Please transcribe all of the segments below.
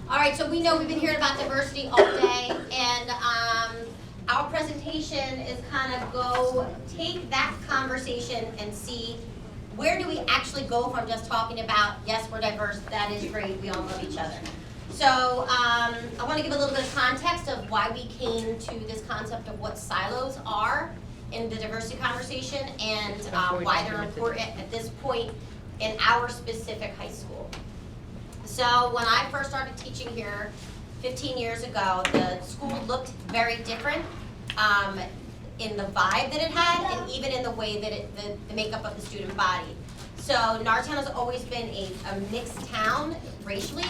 All right, so we know we've been hearing about diversity all day, and our presentation is kind of take that conversation and see where do we actually go from just talking about, yes, we're diverse, that is great, we all love each other. So I want to give a little bit of context of why we came to this concept of what silos are in the diversity conversation and why they're important at this point in our specific high school. So when I first started teaching here 15 years ago, the school looked very different in the vibe that it had and even in the way that the makeup of the student body. So Norristown has always been a mixed town racially,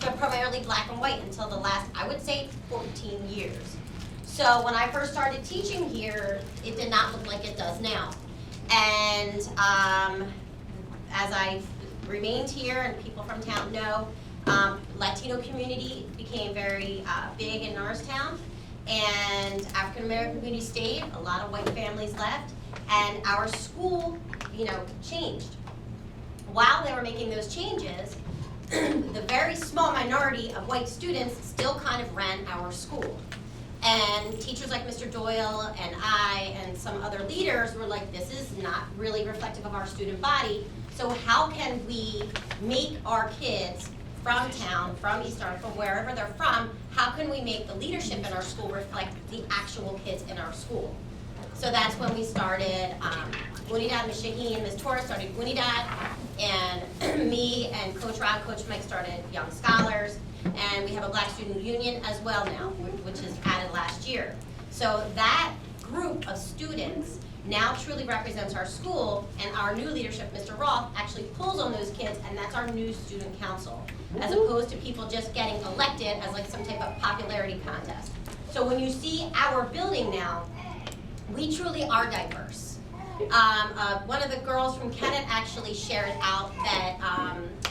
but primarily black and white until the last, I would say, 14 years. So when I first started teaching here, it did not look like it does now. And as I remained here and people from town know, Latino community became very big in Norristown, and African American community stayed, a lot of white families left, and our school, changed. While they were making those changes, the very small minority of white students still kind of ran our school. And teachers like Mr. Doyle and I and some other leaders were like, this is not really reflective of our student body. So how can we make our kids from town, from East Orange, from wherever they're from, how can we make the leadership in our school reflect the actual kids in our school? So that's when we started Unidad, Ms. Shaheen, Ms. Torres started Unidad, and me and Coach Rod, Coach Mike started Young Scholars, and we have a Black Student Union as well now, which is added last year. So that group of students now truly represents our school, and our new leadership, Mr. Roth, actually pulls on those kids, and that's our new student council, as opposed to people just getting elected as like some type of popularity contest. So when you see our building now, we truly are diverse. One of the girls from Kennett actually shared out that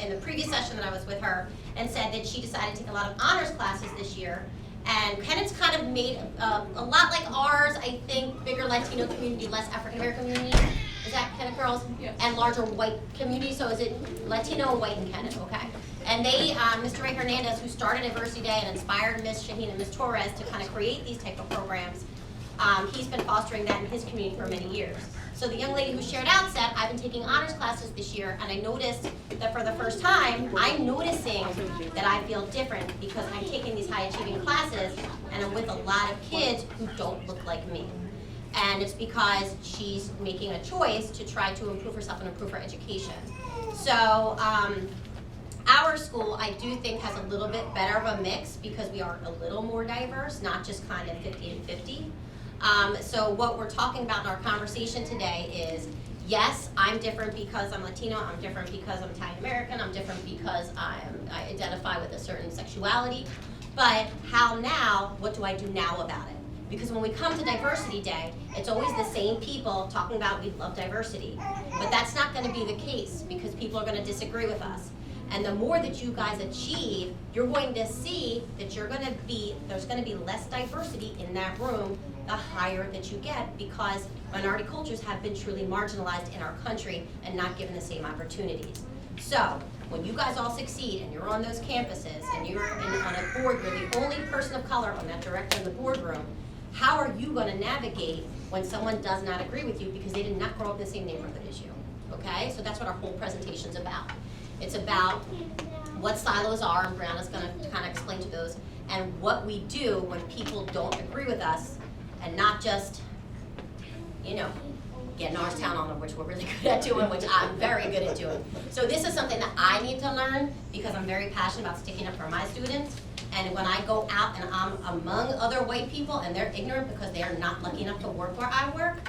in the previous session that I was with her, and said that she decided to take a lot of honors classes this year. And Kennett's kind of made a lot like ours, I think, bigger Latino community, less African American community. Is that Kennett girls? Yes. And larger white community, so is it Latino and white in Kennett, okay. And they, Mr. Ray Hernandez, who started Diversity Day and inspired Ms. Shaheen and Ms. Torres to kind of create these type of programs, he's been fostering that in his community for many years. So the young lady who shared out said, I've been taking honors classes this year, and I noticed that for the first time, I'm noticing that I feel different because I'm taking these high achieving classes, and I'm with a lot of kids who don't look like me. And it's because she's making a choice to try to improve herself and improve her education. So our school, I do think, has a little bit better of a mix because we are a little more diverse, not just kind of 50 and 50. So what we're talking about in our conversation today is, yes, I'm different because I'm Latino, I'm different because I'm Italian American, I'm different because I identify with a certain sexuality, but how now, what do I do now about it? Because when we come to Diversity Day, it's always the same people talking about we love diversity, but that's not going to be the case because people are going to disagree with us. And the more that you guys achieve, you're going to see that there's going to be less diversity in that room the higher that you get, because minority cultures have been truly marginalized in our country and not given the same opportunities. So when you guys all succeed and you're on those campuses and you're on a board, you're the only person of color on that director in the boardroom, how are you going to navigate when someone does not agree with you because they did not grow up in the same neighborhood as you? Okay, so that's what our whole presentation's about. It's about what silos are, and Brianna's going to kind of explain to those, and what we do when people don't agree with us, and not just, get Norristown on them, which we're really good at doing, which I'm very good at doing. So this is something that I need to learn because I'm very passionate about sticking up for my students. And when I go out and I'm among other white people and they're ignorant because they are not lucky enough to work where I work,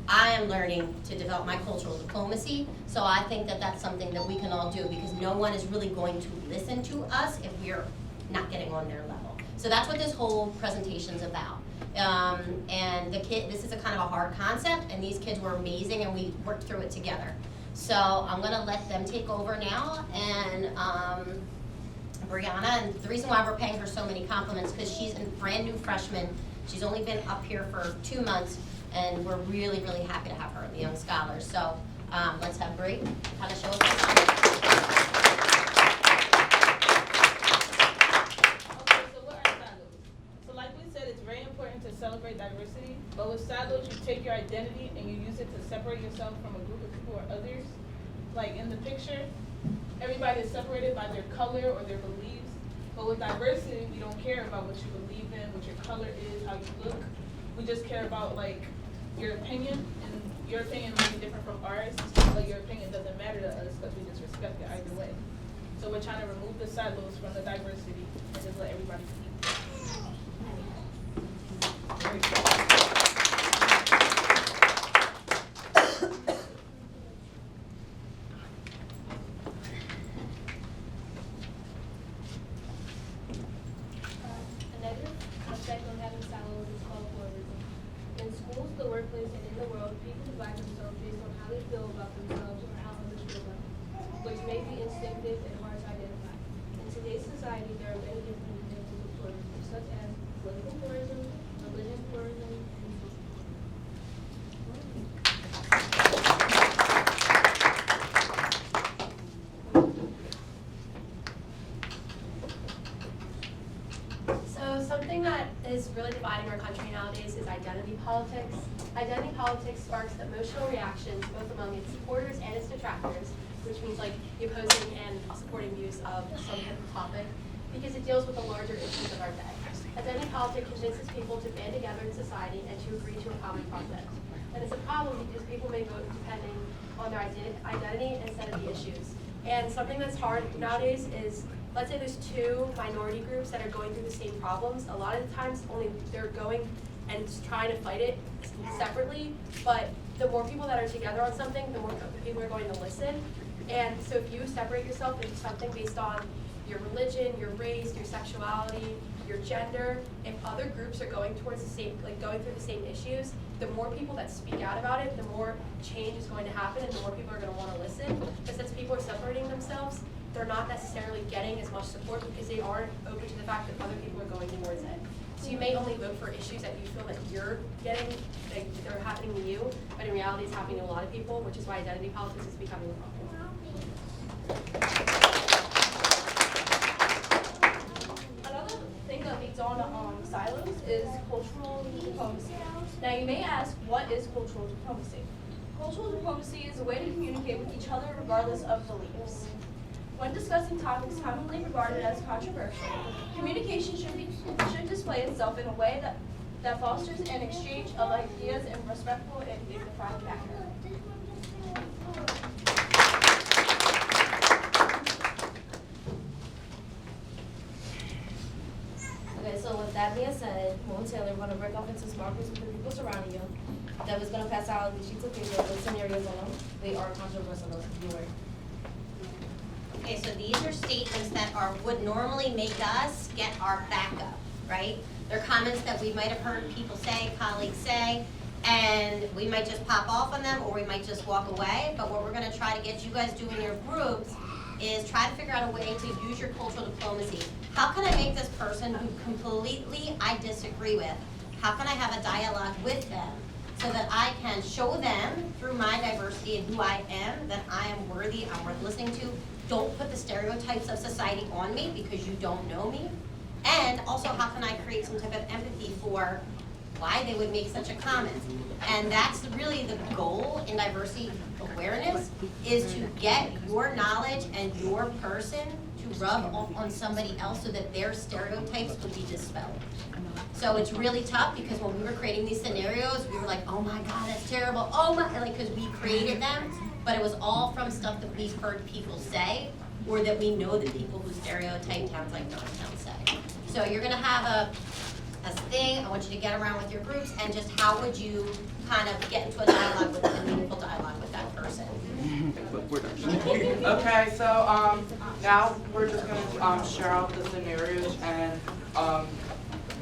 I am learning to develop my cultural diplomacy. So I think that that's something that we can all do because no one is really going to listen to us if we're not getting on their level. So that's what this whole presentation's about. And this is a kind of a hard concept, and these kids were amazing, and we worked through it together. So I'm gonna let them take over now, and Brianna, and the reason why we're paying her so many compliments, because she's a brand new freshman. She's only been up here for 2 months, and we're really, really happy to have her in the Young Scholars. So let's have Bri kind of show us. But with silos, you take your identity and you use it to separate yourself from a group of people or others. Like in the picture, everybody is separated by their color or their beliefs. But with diversity, we don't care about what you believe in, what your color is, how you look. We just care about like your opinion, and your opinion might be different from ours, but your opinion doesn't matter to us because we just respect it either way. So we're trying to remove the silos from the diversity and just let everybody be equal. A negative effect on having silos is called pluralism. In schools, the workplace, and in the world, people divide themselves based on how they feel about themselves or how others feel about them, which may be instinctive and hard to identify. In today's society, there are many different examples of pluralism, such as political pluralism, religious pluralism, and social So something that is really dividing our country nowadays is identity politics. Identity politics sparks emotional reactions both among its supporters and its detractors, which means like the opposing and supporting views of some kind of topic, because it deals with the larger issues of our day. Identity politics convinces people to band together in society and to agree to a common project. And it's a problem because people may vote depending on their identity instead of the issues. And something that's hard nowadays is, let's say there's two minority groups that are going through the same problems. A lot of the times only they're going and trying to fight it separately, but the more people that are together on something, the more people are going to listen. And so if you separate yourself into something based on your religion, your race, your sexuality, your gender, if other groups are going towards the same, like going through the same issues, the more people that speak out about it, the more change is going to happen and the more people are going to want to listen. But since people are separating themselves, they're not necessarily getting as much support because they aren't open to the fact that other people are going towards it. So you may only vote for issues that you feel that you're getting, like they're happening to you, but in reality it's happening to a lot of people, which is why identity politics is becoming a problem. Another thing that leads on silos is cultural diplomacy. Now you may ask, what is cultural diplomacy? Cultural diplomacy is a way to communicate with each other regardless of beliefs. When discussing topics commonly regarded as controversial, communication should display itself in a way that fosters an exchange of ideas in a respectful and dignified manner. Okay, so with that being said, momentarily we're going to break off into small groups with the people surrounding you. That was going to pass out the sheets of paper with scenarios on them. They are controversial, don't worry. Okay, so these are statements that would normally make us get our back up, right? They're comments that we might have heard people say, colleagues say, and we might just pop off on them or we might just walk away. But what we're going to try to get you guys do in your groups is try to figure out a way to use your cultural diplomacy. How can I make this person who completely I disagree with, how can I have a dialogue with them so that I can show them through my diversity and who I am, that I am worthy, I'm worth listening to. Don't put the stereotypes of society on me because you don't know me. And also, how can I create some type of empathy for why they would make such a comment? And that's really the goal in diversity awareness, is to get your knowledge and your person to rub off on somebody else so that their stereotypes would be dispelled. So it's really tough because when we were creating these scenarios, we were like, oh my God, that's terrible. Oh my, like, because we created them, but it was all from stuff that we've heard people say, or that we know the people who stereotype towns like Norristown say. So you're gonna have a thing, I want you to get around with your groups, and just how would you kind of get into a dialogue with a meaningful dialogue with that person? Okay, so now we're just gonna share out the scenarios, and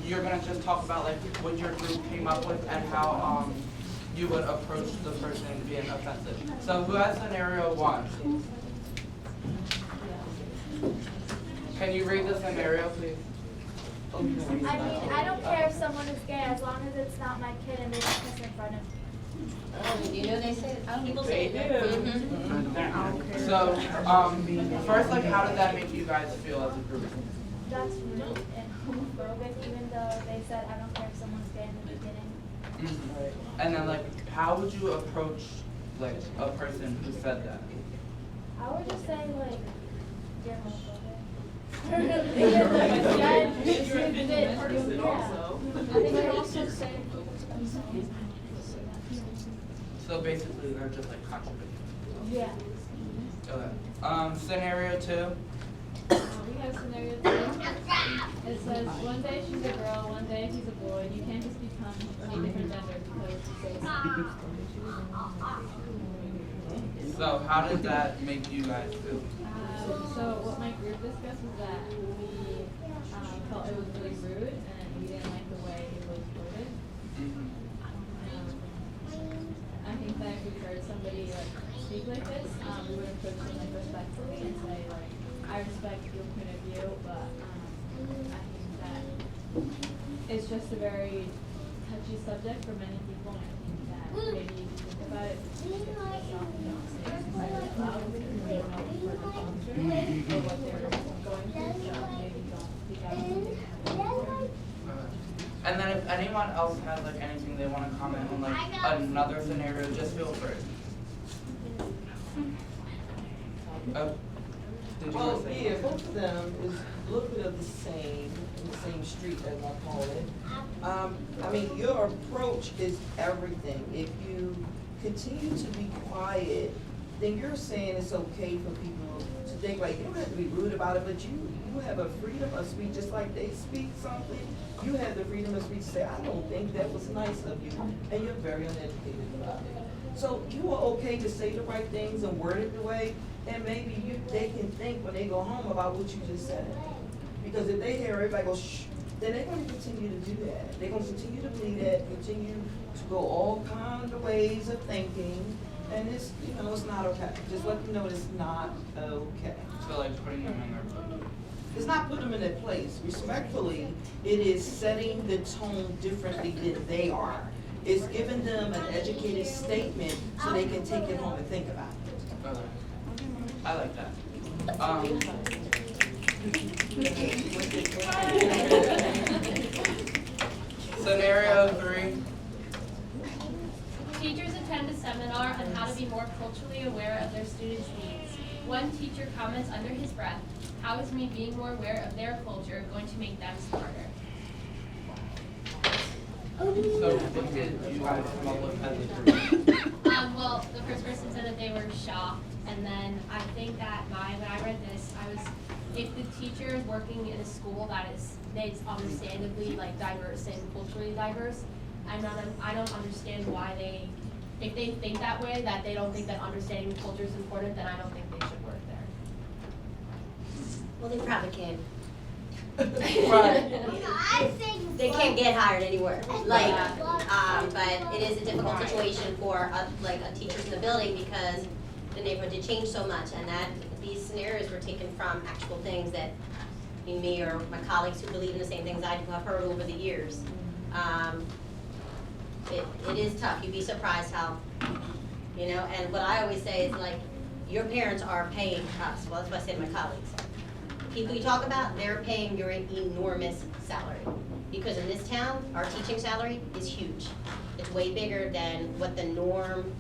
you're gonna just talk about like what your group came up with and how you would approach the person being offensive. So who has scenario 1? Can you read the scenario, please? I mean, I don't care if someone is gay as long as it's not my kid and they don't kiss in front of me. Do you know they say, people say They it. do. Mm-hmm. So first, like, how did that make you guys feel as a group? That's rude and homophobic, even though they said I don't care if someone's gay in the beginning. And then like, how would you approach like a person who said that? I would just say like, you're homophobic. So basically, they're just like contradicting. Yeah. Okay. Scenario 2. We have scenario 2. It says one day she's a girl, one day he's a boy. You can't just become a different gender because you say So how did that make you guys feel? So what my group discussed was that we felt it was really rude and we didn't like the way it was worded. I think that if we heard somebody like speak like this, we would approach them like respectfully and say like, I respect your point of view, but I think that it's just a very touchy subject for many people, and I think that maybe you can think about it, think to yourself and don't say it out loud because you don't know the person going through or what they're going through, so maybe don't speak out something. And then if anyone else has like anything they want to comment on like another scenario, just feel free. Did you Well, want to say yeah, something? both of them is a little bit of the same street as I call it. I mean, your approach is everything. If you continue to be quiet, then you're saying it's okay for people to think like, you don't have to be rude about it, but you have a freedom of speech, just like they speak something. You have the freedom of speech to say, I don't think that was nice of you, and you're very uneducated about it. So you are okay to say the right things and word it the way, and maybe they can think when they go home about what you just said. Because if they hear everybody go shh, then they're gonna continue to do that. They're gonna continue to believe that, continue to go all kinds of ways of thinking, and it's, it's not okay. Just let them know it's not okay. So like putting them in their place. It's not putting them in their place. Respectfully, it is setting the tone differently than they are. It's giving them an educated statement so they can take it home and think about it. Okay. I like that. Scenario 3. Teachers attend a seminar on how to be more culturally aware of their students' needs. One teacher comments under his breath, "How is me being more aware of their culture going to make them smarter?" So what did you guys come up with as a group? Well, the first person said that they were shocked, and then I think that when I read this, if the teacher is working in a school that's understandably like diverse and culturally diverse, I don't understand why if they think that way, that they don't think that understanding the culture is important, then I don't think they should work there. Well, they probably can. Right. They can't get hired anywhere, but it is a difficult situation for a teachers in the building because the neighborhood did change so much, and that these scenarios were taken from actual things that me or my colleagues who believe in the same things I do have heard over the years. It is tough. You'd be surprised how, and what I always say is like, your parents are paying us. Well, that's what I say to my colleagues. People you talk about, they're paying your enormous salary. Because in this town, our teaching salary is huge. It's way bigger than what the norm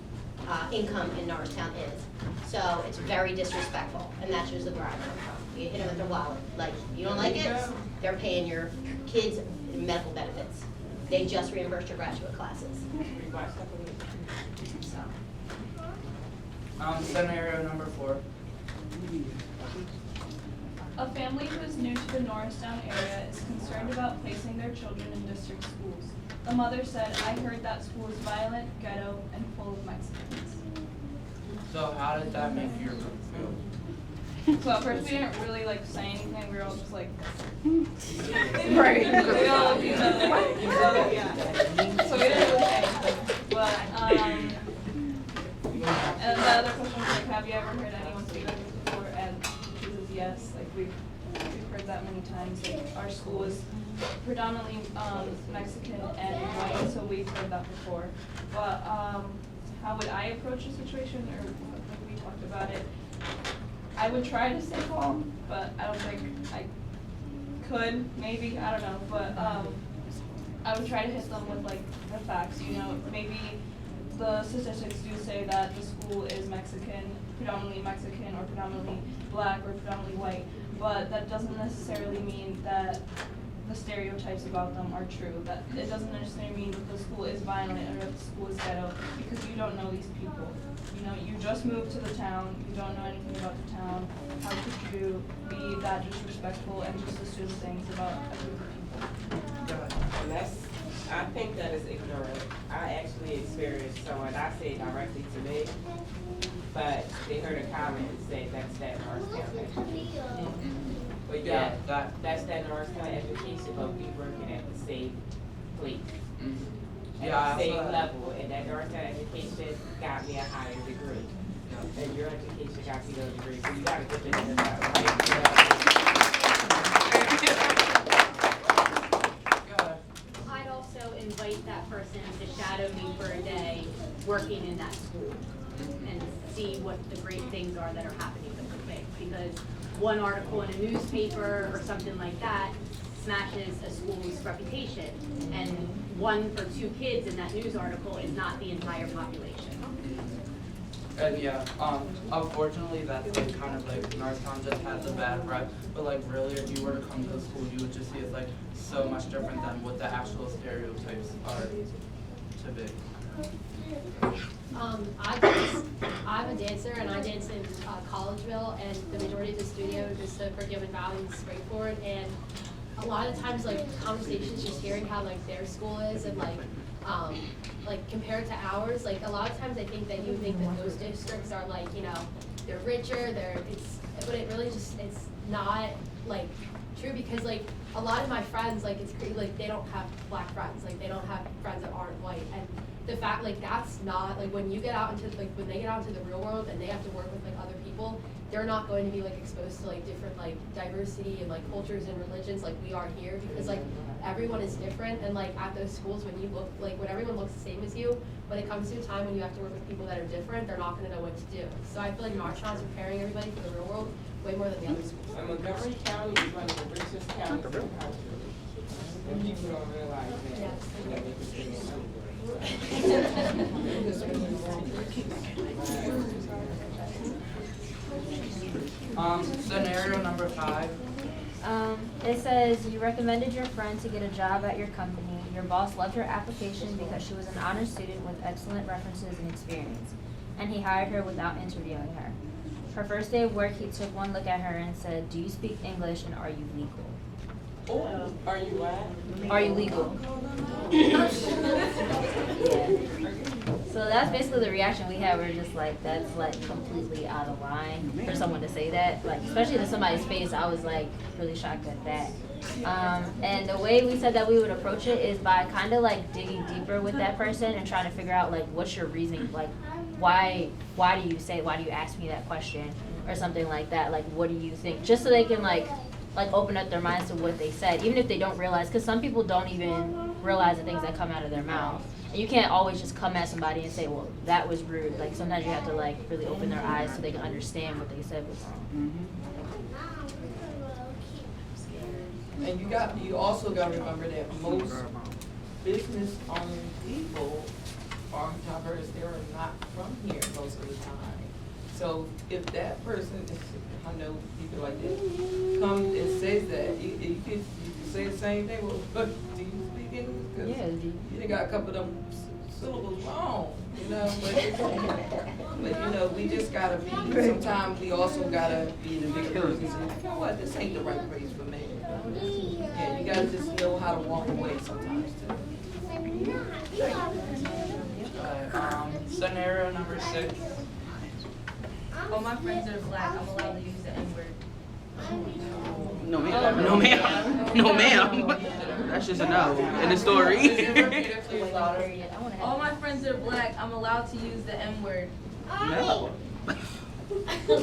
income in Norristown is. So it's very disrespectful, and that's usually where I come from. You hit them with their wallet. Like, you don't like it? They're paying your kids' medical benefits. They just reimbursed your graduate classes. So. Scenario number 4. A family who is new to the Norristown area is concerned about placing their children in district schools. The mother said, "I heard that school is violent, ghetto, and full of Mexicans." So how did that make your group feel? So at first we didn't really say anything, we were all just like, right. We all looked at each other like, so we didn't really say anything. But, and the other question was like, have you ever heard anyone speak like this before? And she says yes, we've heard that many times. Our school is predominantly Mexican and white, so we've heard that before. But how would I approach the situation, or like we talked about it? I would try to stay calm, but I don't think I could, maybe, I don't know, but I would try to hit them with like the facts, you know, maybe the statistics do say that the school is predominantly Mexican or predominantly black or predominantly white, but that doesn't necessarily mean that the stereotypes about them are true. That it doesn't necessarily mean that the school is violent or that the school is ghetto, because you don't know these people. You know, you just moved to the town, you don't know anything about the town. How could you be that disrespectful and just assume things about a group of people? And I think that is ignorant. I actually experienced someone, I say it directly to me, but they heard a comment and said that's that Norristown. But yeah, that's that Norristown education, but we working at the same place. At the same level, and that Norristown education got me a higher degree. And your education got me a degree, so you gotta get this in that, I'd also invite that person to shadow me for a day working in that school and see what the great things are that are happening with the kids. Because one article in a newspaper or something like that smashes a school's reputation. And 1 or 2 kids in that news article is not the entire population. And yeah, unfortunately, that's like kind of like Norristown just has a bad rep. But like really, if you were to come to the school, you would just see it's like so much different than what the actual stereotypes are to be. I'm a dancer and I dance in Collegeville, and the majority of the studio is just so forgiving, and valuing, straightforward. And a lot of times, like conversations, just hearing how like their school is and like compared to ours, like a lot of times I think that you think that those districts are like, you know, they're richer, but it really just, it's not like true, because like a lot of my friends, like it's crazy, like they don't have black friends, like they don't have friends that aren't white. And the fact, like that's not, like when you get out into, like when they get out into the real world and they have to work with like other people, they're not going to be like exposed to like different like diversity and like cultures and religions like we are here, because like everyone is different. And like at those schools, when you look, like when everyone looks the same as you, when it comes to a time when you have to work with people that are different, they're not going to know what to do. So I feel like Norristown is preparing everybody for the real world way more than the other schools. And Montgomery County is one of the richest counties in the country. And people don't realize that. Yes. That they can bring it up. Scenario number 5. It says you recommended your friend to get a job at your company. Your boss loved her application because she was an honor student with excellent references and experience, and he hired her without interviewing her. Her first day of work, he took one look at her and said, "Do you speak English and are you legal?" Oh, are you what? Are you legal? Yeah. So that's basically the reaction we had. We're just like, that's like completely out of line for someone to say that. Like, especially to somebody's face, I was like really shocked at that. And the way we said that we would approach it is by kind of like digging deeper with that person and trying to figure out like, what's your reasoning? Like, why do you ask me that question or something like that? Like, what do you think? Just so they can like open up their minds to what they said, even if they don't realize, because some people don't even realize the things that come out of their mouth. And you can't always just come at somebody and say, well, that was rude. Like sometimes you have to like really open their eyes so they can understand what they said was wrong. And you also got to remember that most business-owned people are diverse. They are not from here most of the time. So if that person, I know people like that, comes and says that, you can say the same thing. Well, but do you speak English? Yeah. You got a couple of them syllables wrong, you know. But you know, we just gotta be. Sometimes we also gotta be the big person and say, you know what, this ain't the right place for me. Yeah, you gotta just know how to walk away sometimes too. Scenario number 6. All my friends are black, I'm allowed to use the N-word. No ma'am. No ma'am. No ma'am. That's just a no in the story. All my friends are black, I'm allowed to use the N-word. No. Oh,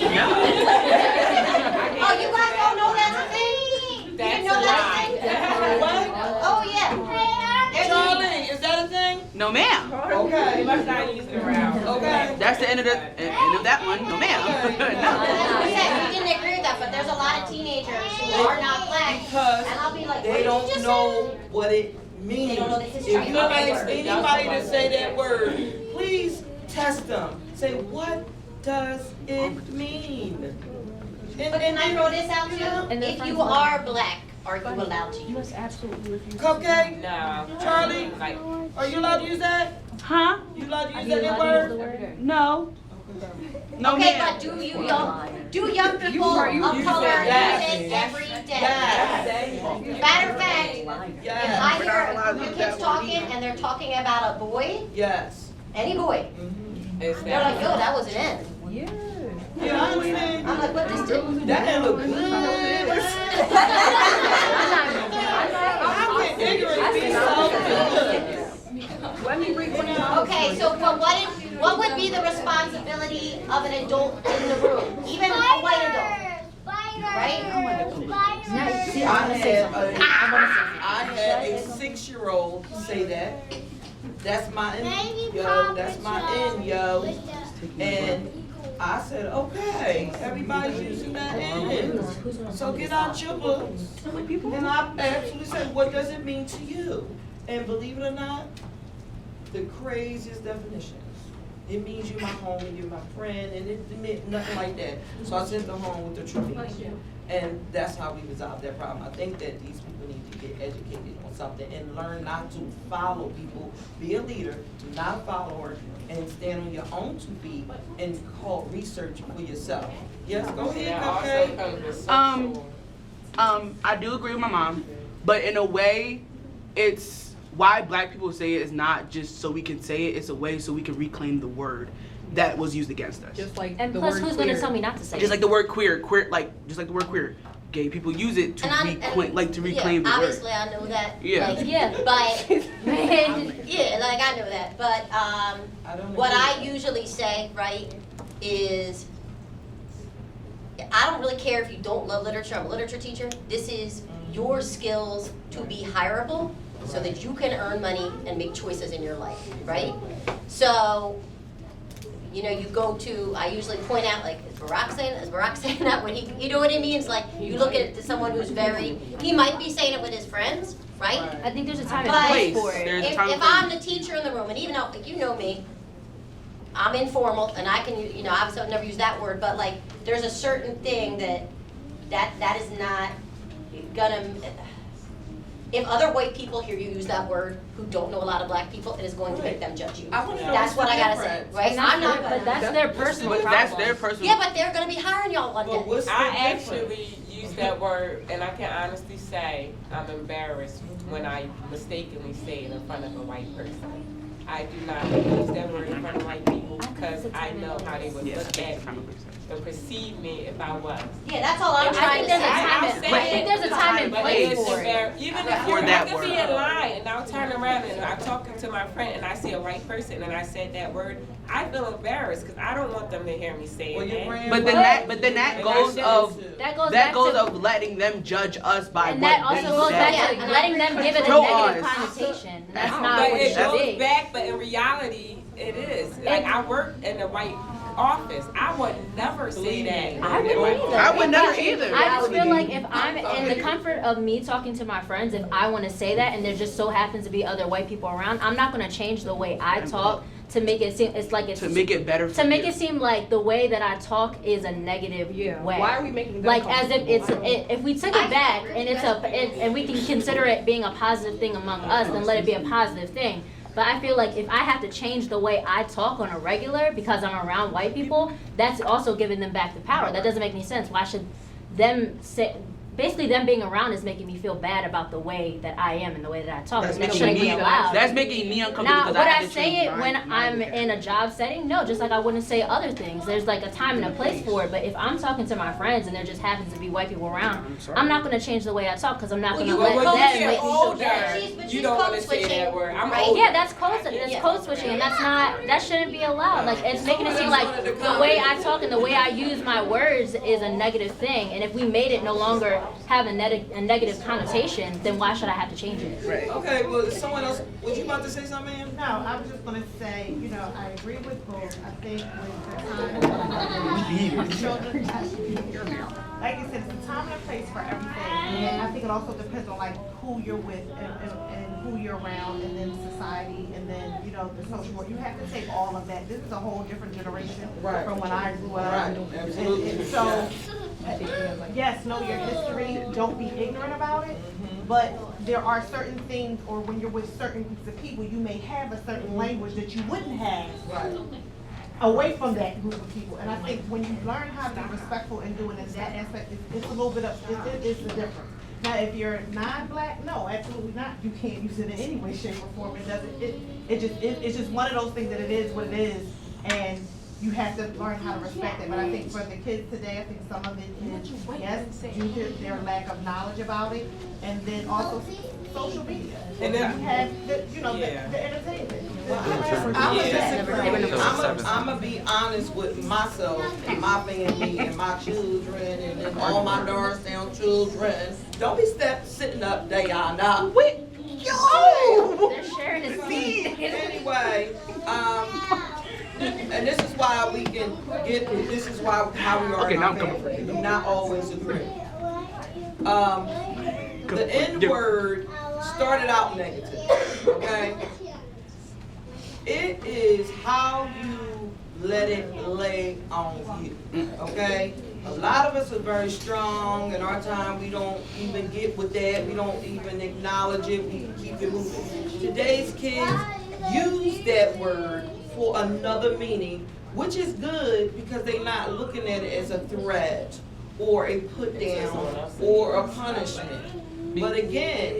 you guys don't know that's a thing? You didn't know that's a thing? Oh, yeah. Charlie, is that a thing? No ma'am. Okay. You must not use it around. Okay. That's the end of that one. No ma'am. We didn't agree with that, but there's a lot of teenagers who are not black, Because and I'll be like, they what did you don't just know say? what it mean? They don't know the history If you of the ask word. anybody to say that word, please test them. Say, what does it mean? But can I throw this out too? If you are black, are you allowed to use it? Cupcake? No. Charlie? Like, Are you allowed to use that? Huh? You allowed to use You that allowed to use the word? word? No. No, Okay, ma'am. but do young people of color use it every day? Yes. Matter of fact, if Yes. I hear a group of kids talking and they're talking about a boy, Yes. any boy, it's they're like, yo, that. that was an N. Yeah, I understand. I'm like, what this do? That didn't look good. How can ignorance be so good? Let me read one. Okay, so but what would be the responsibility of an adult in the room, even a white adult, right? See, I wanna say something. I had a 6-year-old say that. That's my N, yo. That's my N, yo. And I said, okay, everybody's using that N. So get out your books. And I actually said, what does it mean to you? And believe it or not, the craziest definitions. It means you're my homie, you're my friend, and it meant nothing like that. So I sent them home with the truth. And that's how we resolve that problem. I think that these people need to get educated on something and learn not to follow people. Be a leader, do not a follower, and stand on your own 2 feet and call research for yourself. Yes, go ahead, That also okay? comes with social. I do agree with my mom, but in a way, it's why black people say it is not just so we can say it, it's a way so we can reclaim the word that was used against us. Just like And the plus, word who's queer. gonna tell me not to say Just it? like the word queer, just like the word queer. Gay people use it to reclaim the word. Obviously, I know that. Yeah. Like, Yeah. but yeah, like I know that. But what I usually say, right, is I don't really care if you don't love literature. I'm a literature teacher. This is your skills to be hireable so that you can earn money and make choices in your life, right? So, you know, you go to, I usually point out, like, is Barack saying that when you know what he means? Like, you look at someone who's he might be saying it with his friends, right? I think there's a time and But place for it. There's a If time and I'm place. the teacher in the room, and even though, like, you know me, I'm informal, and I can, you know, obviously I've never used that word, but like, there's a certain thing that is not gonna, if other white people hear you use that word who don't know a lot of black people, it is going to make them judge you. I wanna know That's what what's I the gotta say, difference. right? I'm not But gonna. that's their personal But problem. that's their personal. Yeah, but they're gonna be hiring y'all one But day. what's the I difference? actually use that word, and I can honestly say I'm embarrassed when I mistakenly say it in front of a white person. I do not use that word in front of white people because I know how they would look at me and perceive me if I was. Yeah, that's all I'm I trying think to there's a say. time and I think there's a time and But place it's for it. even if For you're, that I could be word. in line and I'll turn around and I'm talking to my friend and I see a white person and I said that word, I feel embarrassed because I don't want them to hear me say Well, your it. brand But then that And goes I of shouldn't. That goes back to, of letting them judge us by and what that also they goes say. back Yeah, to and letting them give it a Show negative us. connotation. That's But not what it it goes should be. back, but in reality, it is. Like I work in the white office. I would never say that. I wouldn't either. I would never either. I just feel like if I'm in the comfort of me talking to my friends, if I want to say that and there just so happens to be other white people around, I'm not going to change the way I talk to make it seem To make it better for to make you. it seem like the way that I talk is a negative way. Why are we making them Like as if it's comfortable? if we took it back and and we can consider it being a positive thing among us, then let it be a positive thing. But I feel like if I have to change the way I talk on a regular because I'm around white people, that's also giving them back the power. That doesn't make any sense. Why should them say? Basically, them being around is making me feel bad about the way that I am and the way that I talk. That's It making shouldn't be me allowed. That's making me uncomfortable Now, because would I I have to say change it when my I'm in a job setting? No, just like I wouldn't say other things. There's like a time and a place for it. But if I'm talking to my friends and there just happens to be white people around, I'm not going to change the way I talk because I'm not going to let When them you make get me feel older, bad. But you she's don't want to code say that switching, word. I'm right? older. Yeah, that's code switching, and that shouldn't be allowed. Like it's making it seem like the way I talk and the way I use my words is a negative thing. And if we made it no longer have a negative connotation, then why should I have to change it? Right. Okay, well, someone else, was you about to say something, ma'am? No, I was just gonna say, you know, I agree with both. I think with the time, children have to be, like you said, it's a time and a place for everything. And I think it also depends on like who you're with and who you're around, and then society, and then, you know, the social work. You have to take all of that. This is a whole different generation Right. from when I grew up. Right, absolutely. And so, yes, know your history, don't be ignorant about it, but there are certain things, or when you're with certain groups of people, you may have a certain language that you wouldn't have Right. away from that group of people. And I think when you learn how to be respectful and do it in that aspect, it's a little bit of, it's a difference. Now, if you're non-black, no, absolutely not. You can't use it in any way, shape, or form. It doesn't, it's just one of those things that it is what it is, and you have to learn how to respect it. But I think for the kids today, I think some of it is, yes, due to their lack of knowledge about it, and then also social media. And then you have, the entertainment. I'm gonna be honest with myself and my family and my children and then all my Darstown children. Don't be sitting up there, y'all now. They're sharing a seat. Anyway, and this is why we can get, this is why, how we are in our family. We do not always agree. The N-word started out negative, okay? It is how you let it lay on you, okay? A lot of us are very strong. In our time, we don't even get with that. We don't even acknowledge it. We keep it moving. Today's kids use that word for another meaning, which is good because they're not looking at it as a threat or a put down or a punishment. But again,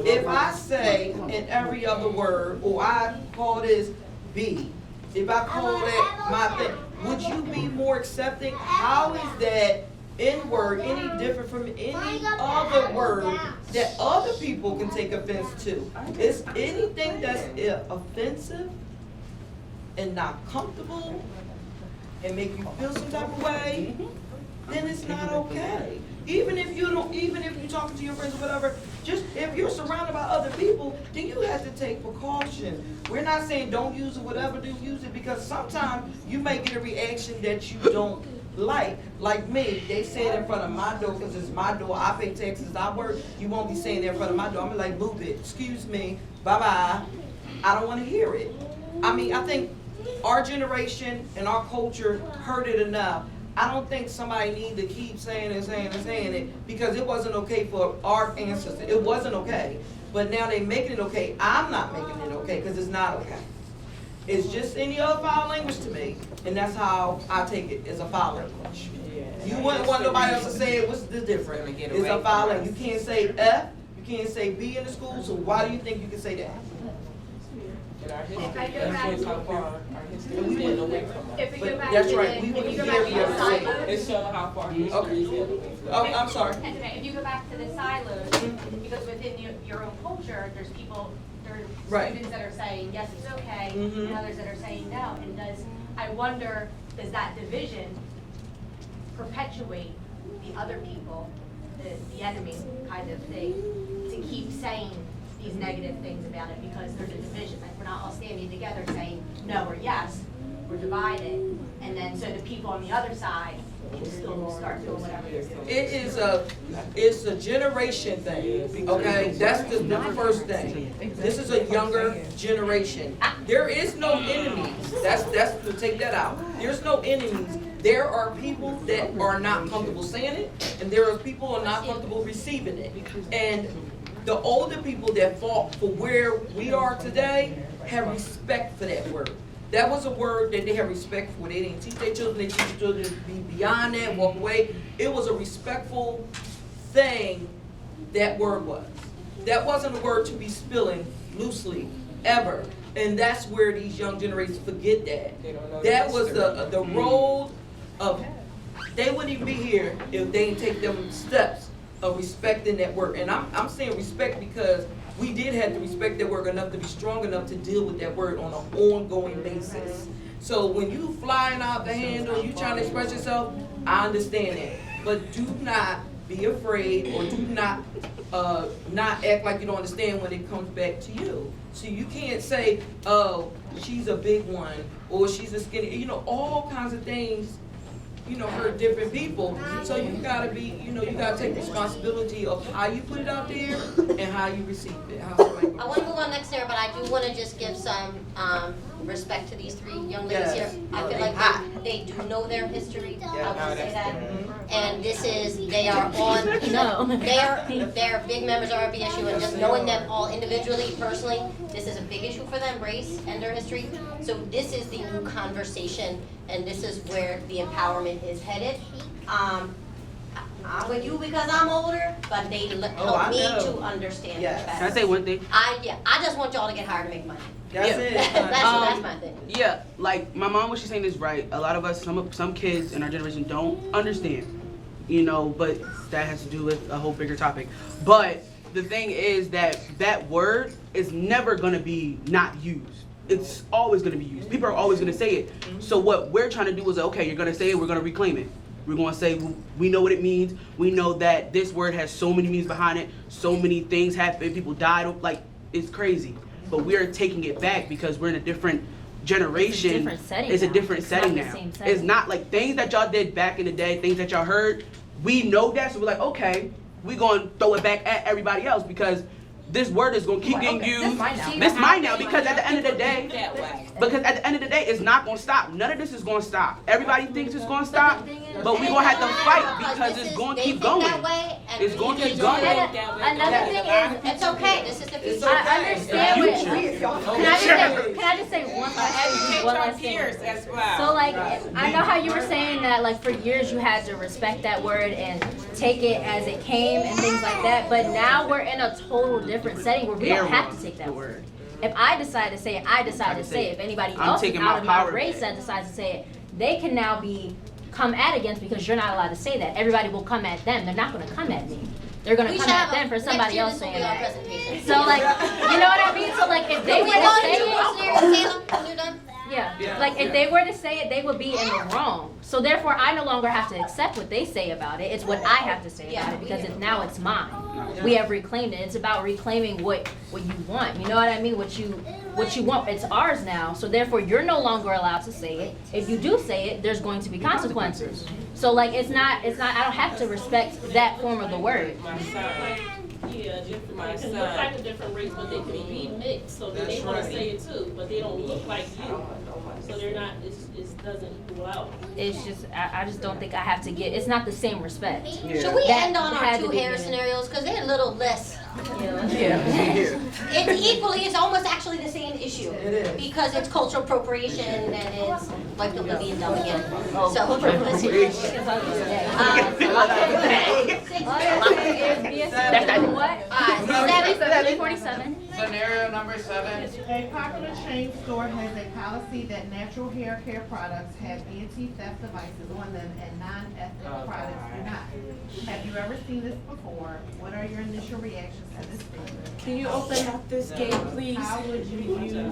if I say in every other word, or I call this B, if I call that my thing, would you be more accepting? How is that N-word any different from any other word that other people can take offense to? Is anything that's offensive and not comfortable and make you feel some type of way, then it's not okay. Even if you're talking to your friends or whatever, just if you're surrounded by other people, then you have to take precaution. We're not saying don't use it, whatever, do use it, because sometimes you may get a reaction that you don't like. Like me, they say it in front of my door because it's my door. I pay taxes, I work. You won't be saying it in front of my door. I'm like, move it, excuse me, bye-bye. I don't want to hear it. I mean, I think our generation and our culture heard it enough. I don't think somebody needs to keep saying it because it wasn't okay for our ancestors. It wasn't okay. But now they making it okay. I'm not making it okay because it's not okay. It's just any other foul language to me. And that's how I take it, as a foul language. You wouldn't want nobody else to say it. What's the difference? It's a foul language. You can't say F, you can't say B in the school, so why do you think you can say that? If we go back to That's right. We would if you go hear back to you the say. silos, It's showing how far history Okay. is. Oh, I'm sorry. If you go back to the silos, because within your own culture, there's people, there's Right. students that are saying, yes, it's okay, Mhm. and others that are saying no. And I wonder, does that division perpetuate the other people, the enemy kind of thing, to keep saying these negative things about it because there's a division, like we're not all standing together saying no or yes, we're divided, and then so the people on the other side can still start doing whatever they're doing. It's a generation thing, okay? That's the first thing. This is a younger generation. There is no enemies. That's to take that out. There's no enemies. There are people that are not comfortable saying it, and there are people who are not comfortable receiving it. And the older people that fought for where we are today have respect for that word. That was a word that they had respect for. They didn't teach their children, they teach their children to be beyond that, walk away. It was a respectful thing, that word was. That wasn't a word to be spilling loosely, ever. And that's where these young generations forget that. They don't know That the was history. the road of, they wouldn't even be here if they didn't take them steps of respecting that word. And I'm saying respect because we did have to respect that word enough to be strong enough to deal with that word on an ongoing basis. So when you flying out the handle and you trying to express yourself, I understand that. But do not be afraid, or do not act like you don't understand when it comes back to you. So you can't say, oh, she's a big one, or she's a skinny, all kinds of things. hurt different people. So you gotta be, you gotta take responsibility of how you put it out there and how you receive it. I want to move on next year, but I do want to just give some respect to these three young ladies here. I feel like they do know their history. I will say that. And they are on, they're big members of our BSU, and just knowing them all individually, personally, this is a big issue for them, race and their history. So this is the new conversation, and this is where the empowerment is headed. I'm with you because I'm older, but they help me to understand it better. Can I say one thing? I just want y'all to get hired to make money. That's it. That's my thing. Yeah, like my mom, what she's saying is right. A lot of us, some kids in our generation don't understand, but that has to do with a whole bigger topic. But the thing is that word is never gonna be not used. It's always gonna be used. People are always gonna say it. So what we're trying to do is, okay, you're gonna say it, we're gonna reclaim it. We're gonna say we know what it means. We know that this word has so many meanings behind it. So many things happen. People died. Like, it's crazy. But we're taking it back because we're in a different generation. It's a different setting now. It's not like things that y'all did back in the day, things that y'all heard. We know that, so we're like, okay, we're gonna throw it back at everybody else because this word is gonna keep getting used. This mine now because at the end of the day, it's not gonna stop. None of this is gonna stop. Everybody thinks it's gonna stop, but we're gonna have to fight because it's gonna keep going. It's gonna keep going. Another thing is, It's okay. This is the future. I understand what. Can I just say one last thing? as well. So like, I know how you were saying that like for years you had to respect that word and take it as it came and things like that, but now we're in a total different setting where we don't have to take that word. If I decide to say it, I decide to say it. If anybody else is out of my race that decides to say it, they can now be come at against because you're not allowed to say that. Everybody will come at them. They're not going to come at me. They're going to come at them for somebody else saying that. So like, you know what I mean? So like if they were to say it, yeah, like if they were to say it, they would be in the wrong. So therefore, I no longer have to accept what they say about it. It's what I have to say about it because now it's mine. We have reclaimed it. It's about reclaiming what you want. You know what I mean? What you want. It's ours now. So therefore, you're no longer allowed to say it. If you do say it, there's going to be consequences. So like it's not. I don't have to respect that form of the word. My son look like a different race, but they can be mixed, so that they want to say it too, but they don't look like you, so they're not. It doesn't pull out. It's just I just don't think I have to get. It's not the same respect. Yeah. Should we end on our two hair scenarios because they're a little less. It's equally. It's almost actually the same issue because it's cultural appropriation and it's like the Libyan dumb again. So what? 747. Scenario number 7. A popular chain store has a policy that natural hair care products have anti-theft devices on them and non-ethnic products do not. Have you ever seen this before? What are your initial reactions to this statement? Can you open up this gate, please? How would you use your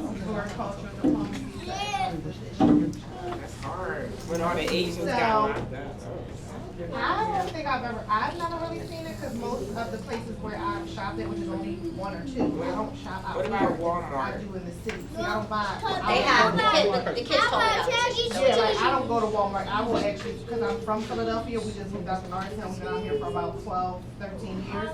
cultural diplomacy to address this issue? That's hard. When all the Asians got locked up. I don't think I've never really seen it because most of the places where I've shopped at, which is only one or two, I don't shop out What here. about Walmart? I do in the city. See, I don't buy. they have the kids told me that. Yeah, like I don't go to Walmart. I will actually, because I'm from Philadelphia, we just moved out to Norristown. We've been out here for about 12, 13 years.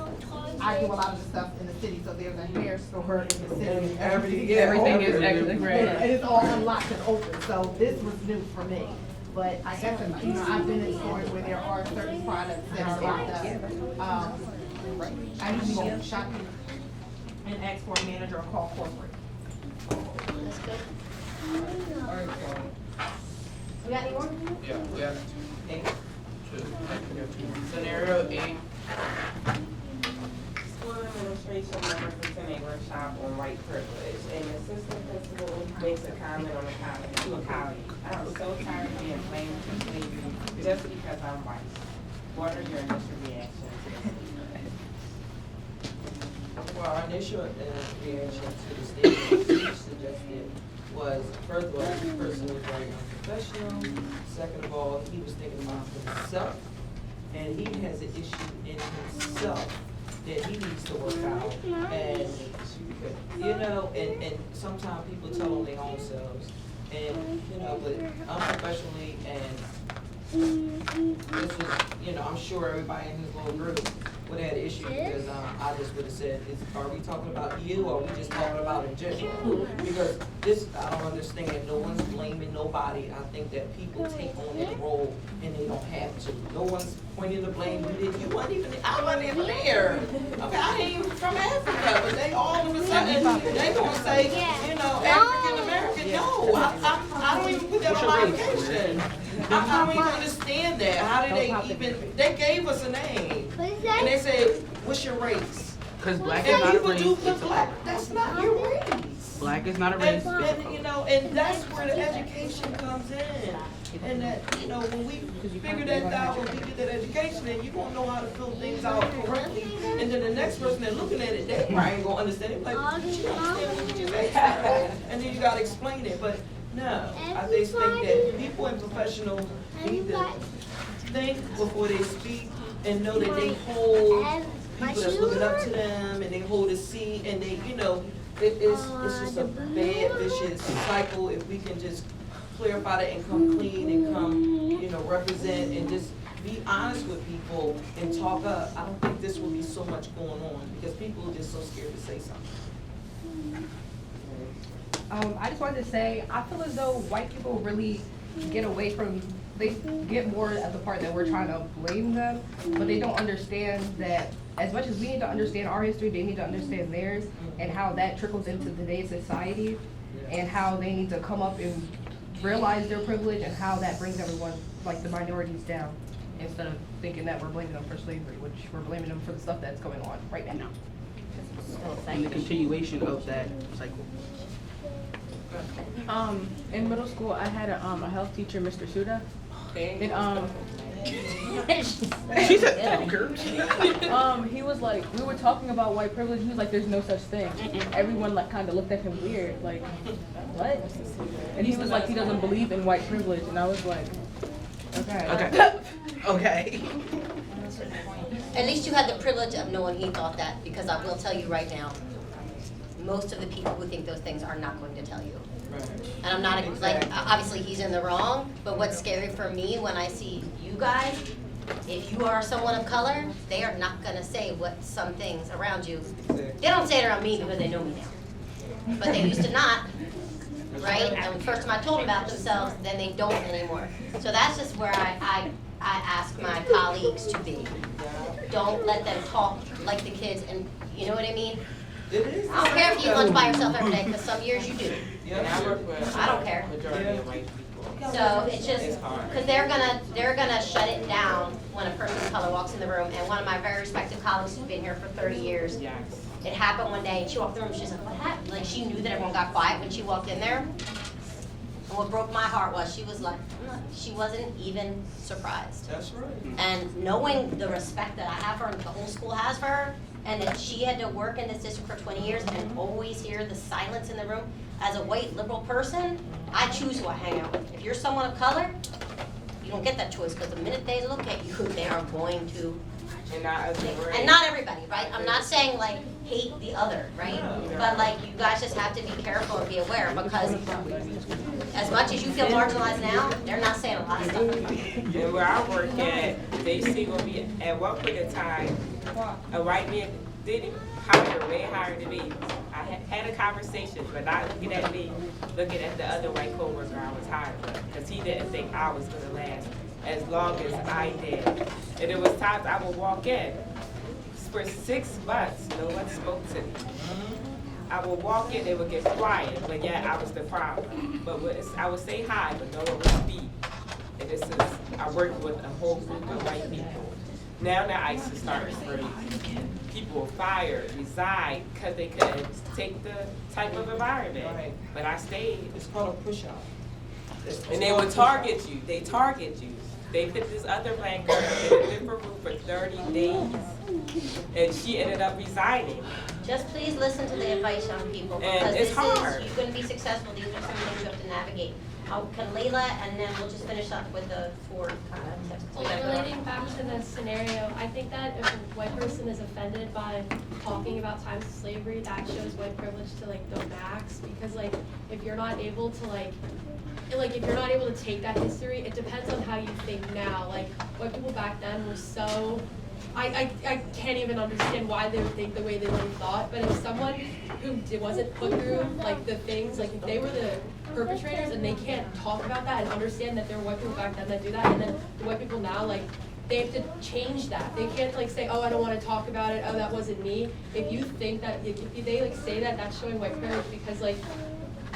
I do a lot of the stuff in the city, so there's a hair store in the city. Everything is actually great. And it's all unlocked and open, so this was new for me. But I guess, I've been in stores where there are certain products that are locked up. I usually go shopping and ask for a manager or call corporate. That's good. We got any more? Yeah, we have 2. Scenario 8. School administration members attend a workshop on white privilege, and the assistant principal makes a comment on the college to a colleague. I'm so tired of being blamed for slavery just because I'm white. What are your initial reactions? Well, our initial reaction to the statement he suggested was, first of all, this person was very unprofessional. Second of all, he was thinking about himself, and he has an issue in himself that he needs to work out. And, and sometimes people tell on their own selves. And, but unprofessionally and this was, you know, I'm sure everybody in his little group would have had an issue because I just would have said, are we talking about you or are we just talking about in general? Because this, I don't understand, no one's blaming nobody. I think that people take on that role and they don't have to. No one's pointing the blame. You wasn't even, I wasn't even there. Okay, I ain't even from Africa, but they all of a sudden, they gonna say, you know, African American, no, I don't even put that on my application. I don't even understand that. How did they even, they gave us a name. And they say, what's your race? Because black is not a race. And people do put black, that's not your race. Black is not a race. And, you know, and that's where the education comes in. And that, you know, when we figure that out, when we get that education, then you gonna know how to fill things out correctly. And then the next person that's looking at it, they probably ain't gonna understand it. Like, you understand what you just asked? And then you gotta explain it. But no, I just think that people in professional need to think before they speak and know that they hold people that's looking up to them and they hold a seat and they, you know, it's just a bad, vicious cycle if we can just clarify that and come clean and come, you know, represent and just be honest with people and talk up. I don't think this will be so much going on because people are just so scared to say something. I just wanted to say, I feel as though white people really get away from, they get more of the part that we're trying to blame them, but they don't understand that as much as we need to understand our history, they need to understand theirs and how that trickles into today's society and how they need to come up and realize their privilege and how that brings everyone, like the minorities, down instead of thinking that we're blaming them for slavery, which we're blaming them for the stuff that's going on right now. And the continuation of that cycle. In middle school, I had a health teacher, Mr. Suda, and She said, he was like, we were talking about white privilege. He was like, "There's no such thing." Everyone like kind of looked at him weird, like, what? And he was like, he doesn't believe in white privilege, and I was like, okay. Okay. At least you had the privilege of knowing he thought that, because I will tell you right now, most of the people who think those things are not going to tell you. And I'm not, like, obviously he's in the wrong, but what's scary for me when I see you guys, if you are someone of color, they are not gonna say what some things around you. They don't say it around me because they know me now. But they used to not, right? And the first time I told them about themselves, then they don't anymore. So that's just where I ask my colleagues to be. Don't let them talk like the kids, and you know what I mean? I don't care if you eat lunch by yourself every day, because some years you do. I don't care. So it's just, because they're gonna shut it down when a person of color walks in the room. And one of my very respected colleagues who's been here for 30 years, it happened one day, and she walked in the room, she's like, what happened? Like, she knew that everyone got quiet when she walked in there. And what broke my heart was, she was like, she wasn't even surprised. That's right. And knowing the respect that I have for her and the whole school has for her, and that she had to work in this district for 20 years and always hear the silence in the room, as a white liberal person, I choose who I hang out with. If you're someone of color, you don't get that choice, because the minute they look at you, they are going to. And not everybody, right? I'm not saying like hate the other, right? But like, you guys just have to be careful and be aware, because as much as you feel marginalized now, they're not saying a lot of stuff. And where I work at, they see gonna be at one point in time, a white man didn't hire, they hired me. I had a conversation, but not looking at me, looking at the other white coworker I was hired with, because he didn't think I was gonna last as long as I did. And it was times I would walk in. For 6 months, no one spoke to me. I would walk in, they would get quiet, but yeah, I was the problem. But I would say hi, but no one would speak. And this is, I worked with a whole group of white people. Now the ICE is starting to people were fired, resigned, because they couldn't take the type of environment. Right. But I stayed. It's called a push-out. And they would target you. They target you. They put this other black girl in a different room for 30 days. And she ended up resigning. Just please listen to the advice, young people, because it's hard. you're going to be successful. These are some things you have to navigate. Can Layla, and then we'll just finish up with the 4 kind of tips. Well, relating back to the scenario, I think that if a white person is offended by talking about times of slavery, that shows white privilege to like the max, because like if you're not able to like like, if you're not able to take that history, it depends on how you think now. Like, white people back then were so, I can't even understand why they would think the way they really thought, but if someone who wasn't put through, like, the things, like, if they were the perpetrators and they can't talk about that and understand that there were white people back then that do that, and then the white people now, like, they have to change that. They can't, like, say, oh, I don't want to talk about it, oh, that wasn't me. If you think that, if they, like, say that, that's showing white privilege because, like,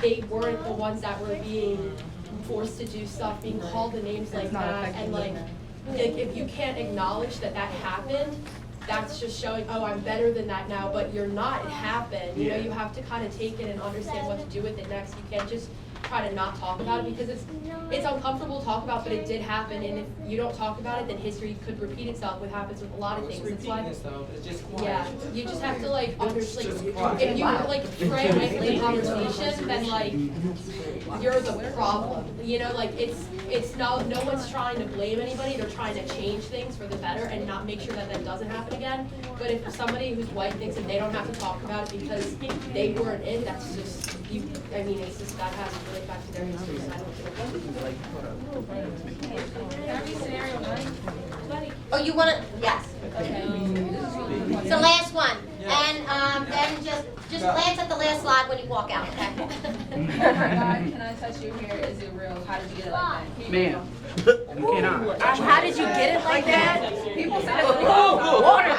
they weren't the ones that were being forced to do stuff, being called the names like that, and, like, if you can't acknowledge that that happened, that's just showing, oh, I'm better than that now, but you're not, it happened. You know, you have to kind of take it and understand what to do with it next. You can't just try to not talk about it because it's uncomfortable to talk about, but it did happen, and if you don't talk about it, then history could repeat itself, what happens with a lot of things. That's why, It's just quiet. yeah, you just have to, like, understand, like, if you, like, frame it in conversation, then, like, you're the problem. You know, like, it's no one's trying to blame anybody, they're trying to change things for the better and not make sure that that doesn't happen again. But if somebody who's white thinks that they don't have to talk about it because they weren't in, that's just, I mean, it's just, that has to really back to their history, so I don't think. Oh, you wanna, yes. So last one, and then just glance at the last slide when you walk out, okay? God, can I touch your hair? Is it real? How did you get it like that? Ma'am, you cannot. How did you get it like that? People said Water.